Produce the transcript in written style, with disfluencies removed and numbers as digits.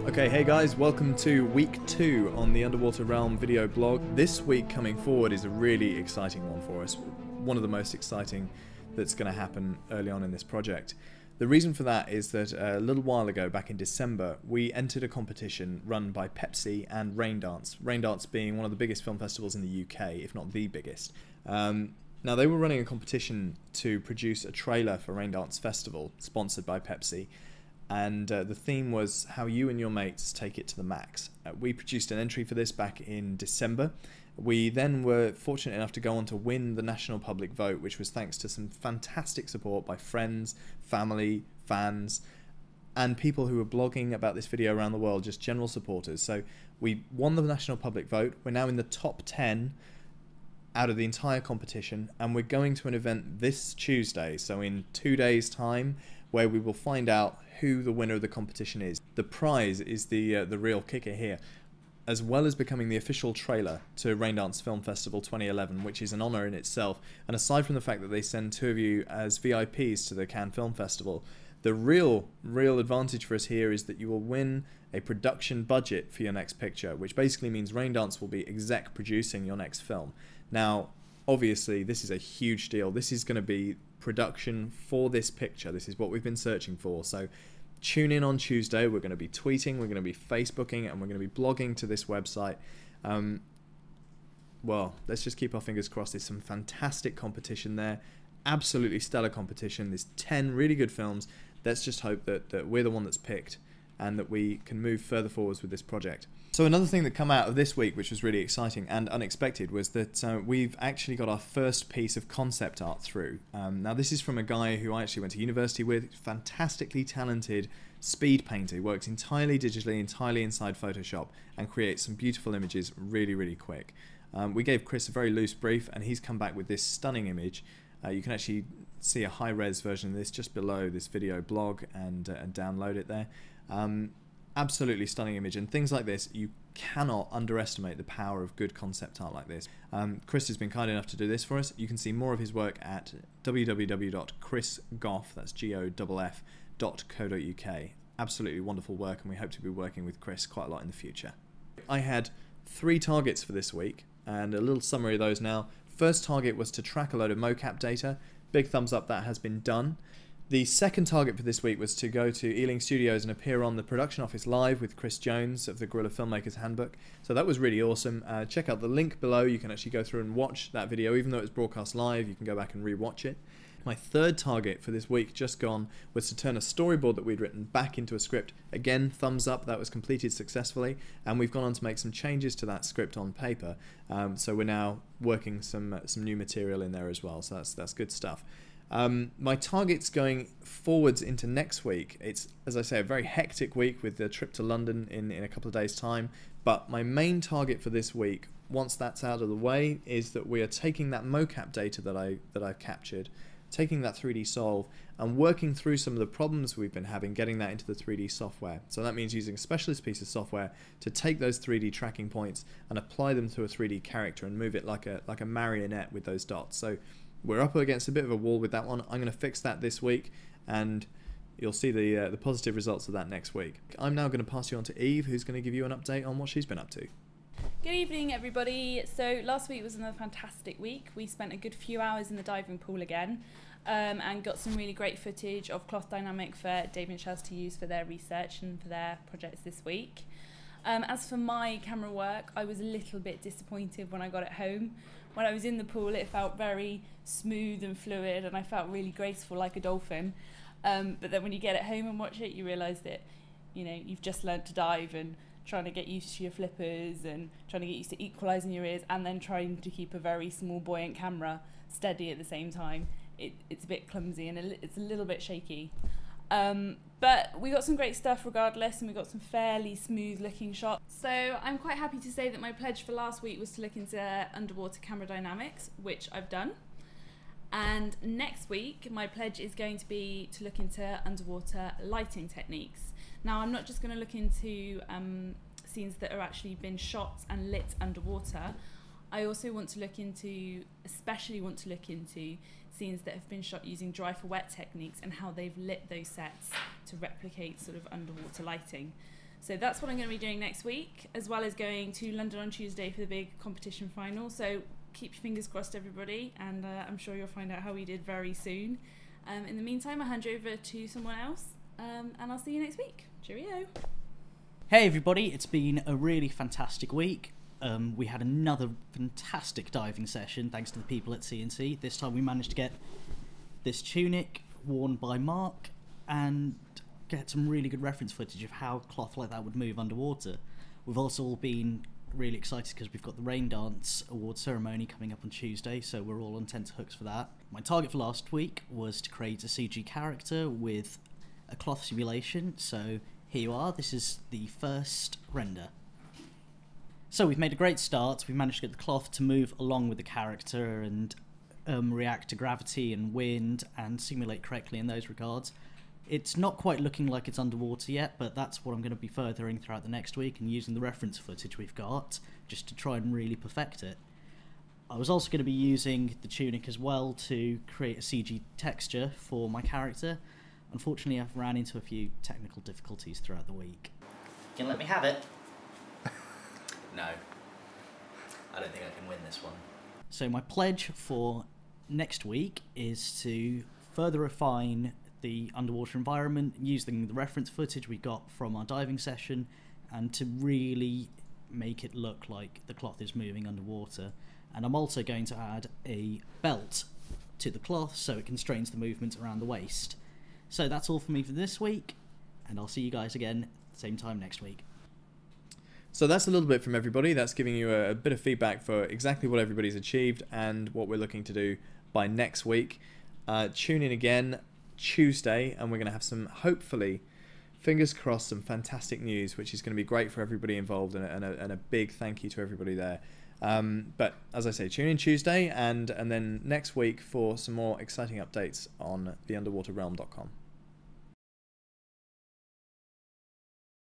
Okay, hey guys, welcome to week 2 on the Underwater Realm video blog. This week coming forward is a really exciting one for us. One of the most exciting that's going to happen early on in this project. The reason for that is that a little while ago, back in December, we entered a competition run by Pepsi and Raindance. Raindance being one of the biggest film festivals in the UK, if not the biggest. Now they were running a competition to produce a trailer for Raindance Festival, sponsored by Pepsi. And the theme was how you and your mates take it to the max. We produced an entry for this back in December. We then were fortunate enough to go on to win the national public vote, which was thanks to some fantastic support by friends, family, fans, and people who were blogging about this video around the world, just general supporters. So we won the national public vote. We're now in the top 10 out of the entire competition, and we're going to an event this Tuesday, so in 2 days' time, where we will find out who the winner of the competition is. The prize is the real kicker here, as well as becoming the official trailer to Raindance Film Festival 2011, which is an honour in itself. And aside from the fact that they send 2 of you as VIPs to the Cannes Film Festival, the real advantage for us here is that you will win a production budget for your next picture, which basically means Raindance will be exec producing your next film. Now, obviously, this is a huge deal. This is going to be production for this picture. This is what we've been searching for. So tune in on Tuesday. We're going to be tweeting, we're going to be Facebooking, and we're going to be blogging to this website. Well, let's just keep our fingers crossed. There's some fantastic competition there. Absolutely stellar competition. There's 10 really good films. Let's just hope that we're the one that's picked and that we can move further forwards with this project. So another thing that came out of this week, which was really exciting and unexpected, was that we've actually got our first piece of concept art through. Now this is from a guy who I actually went to university with, fantastically talented speed painter. He works entirely digitally, entirely inside Photoshop, and creates some beautiful images really quick. We gave Chris a very loose brief, and he's come back with this stunning image. You can actually see a high-res version of this just below this video blog and download it there. Absolutely stunning image, and things like this, you cannot underestimate the power of good concept art like this. Chris has been kind enough to do this for us. You can see more of his work at www.chrisgoff, that's GOFF.co.uk. Absolutely wonderful work, and we hope to be working with Chris quite a lot in the future. I had 3 targets for this week, and a little summary of those now. First target was to track a load of mocap data. Big thumbs up, that has been done. The second target for this week was to go to Ealing Studios and appear on the production office live with Chris Jones of the Guerrilla Filmmakers Handbook. So that was really awesome. Check out the link below. You can actually go through and watch that video. Even though it was broadcast live, you can go back and re-watch it. My third target for this week just gone was to turn a storyboard that we'd written back into a script. Again, thumbs up, that was completed successfully, and we've gone on to make some changes to that script on paper. So we're now working some new material in there as well, so that's good stuff. My targets going forwards into next week, it's, as I say, a very hectic week with the trip to London in a couple of days' time, but my main target for this week, once that's out of the way, is that we are taking that mocap data that I've captured, taking that 3D solve, and working through some of the problems we've been having, getting that into the 3D software. So that means using a specialist piece of software to take those 3D tracking points and apply them to a 3D character and move it like a marionette with those dots. So we're up against a bit of a wall with that one. I'm going to fix that this week, and you'll see the positive results of that next week. I'm now going to pass you on to Eve, who's going to give you an update on what she's been up to. Good evening, everybody. So last week was another fantastic week. We spent a good few hours in the diving pool again, and got some really great footage of cloth dynamic for Dave and Shaz to use for their research and for their projects this week. As for my camera work, I was a little bit disappointed when I got it home. When I was in the pool, it felt very smooth and fluid, and I felt really graceful like a dolphin. But then when you get it home and watch it, you realise that, you know, you've just learnt to dive, and trying to get used to your flippers and trying to get used to equalising your ears, and then trying to keep a very small buoyant camera steady at the same time. It's a bit clumsy and it's a little bit shaky. But we got some great stuff regardless, and we got some fairly smooth looking shots. So I'm quite happy to say that my pledge for last week was to look into underwater camera dynamics, which I've done. And next week, my pledge is going to be to look into underwater lighting techniques. Now, I'm not just going to look into scenes that are actually been shot and lit underwater. I also especially want to look into scenes that have been shot using dry for wet techniques and how they've lit those sets to replicate sort of underwater lighting. So that's what I'm going to be doing next week, as well as going to London on Tuesday for the big competition final. So keep your fingers crossed, everybody, and I'm sure you'll find out how we did very soon. In the meantime, I'll hand you over to someone else, and I'll see you next week. Cheerio. Hey everybody, it's been a really fantastic week. We had another fantastic diving session thanks to the people at CNC. This time we managed to get this tunic worn by Mark and get some really good reference footage of how cloth like that would move underwater. We've also all been really excited because we've got the Rain Dance award ceremony coming up on Tuesday, so we're all on tenterhooks for that. My target for last week was to create a CG character with a cloth simulation, so here you are. This is the first render. So we've made a great start. We've managed to get the cloth to move along with the character and react to gravity and wind and simulate correctly in those regards. It's not quite looking like it's underwater yet, but that's what I'm going to be furthering throughout the next week and using the reference footage we've got just to try and really perfect it. I was also going to be using the tunic as well to create a CG texture for my character. Unfortunately, I've ran into a few technical difficulties throughout the week. Can you let me have it? No. I don't think I can win this one. So my pledge for next week is to further refine the underwater environment using the reference footage we got from our diving session and to really make it look like the cloth is moving underwater. And I'm also going to add a belt to the cloth so it constrains the movement around the waist. So that's all for me for this week, and I'll see you guys again same time next week. So that's a little bit from everybody. That's giving you a bit of feedback for exactly what everybody's achieved and what we're looking to do by next week. Tune in again Tuesday, and we're going to have some, hopefully, fingers crossed, some fantastic news, which is going to be great for everybody involved, and a big thank you to everybody there. But as I say, tune in Tuesday and then next week for some more exciting updates on theunderwaterrealm.com.